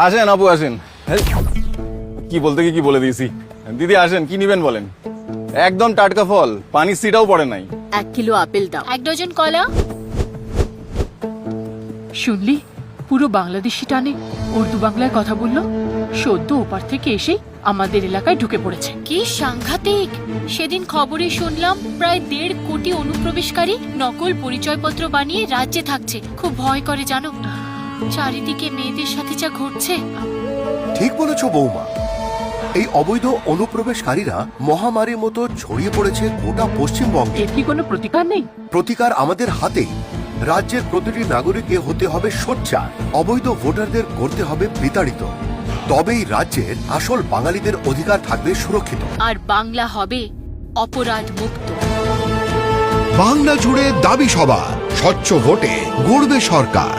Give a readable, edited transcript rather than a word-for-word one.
আসেন আপু আসেন। কি বলতে কি বলে দিয়েছি। দিদি আসেন, কি নিবেন বলেন। একদম টাটকা ফল, পানির সিটাও পড়ে নাই। 1 কিলো আপেল দাও। 1 ডজন কলা। শুনলি, পুরো বাংলাদেশি টানে উর্দু বাংলায় কথা বললো। সদ্য ওপার থেকে এসেই আমাদের এলাকায় ঢুকে পড়েছে। কি সাংঘাতিক! সেদিন খবরে শুনলাম প্রায় 1.5 কোটি অনুপ্রবেশকারী নকল পরিচয়পত্র বানিয়ে রাজ্যে থাকছে। খুব ভয় করে জানো, চারিদিকে মেয়েদের সাথে যা ঘটছে। ঠিক বলেছ বৌমা, এই অবৈধ অনুপ্রবেশকারীরা মহামারীর মতো ছড়িয়ে পড়েছে গোটা পশ্চিমবঙ্গে। এর কি কোনো প্রতিকার নেই? প্রতিকার আমাদের হাতেই। রাজ্যের প্রতিটি নাগরিককে হতে হবে সোচ্চার, অবৈধ ভোটারদের করতে হবে বিতাড়িত। তবেই রাজ্যের আসল বাঙালিদের অধিকার থাকবে সুরক্ষিত, আর বাংলা হবে অপরাধ মুক্ত। বাংলা জুড়ে দাবি সবার, স্বচ্ছ ভোটে গড়বে সরকার।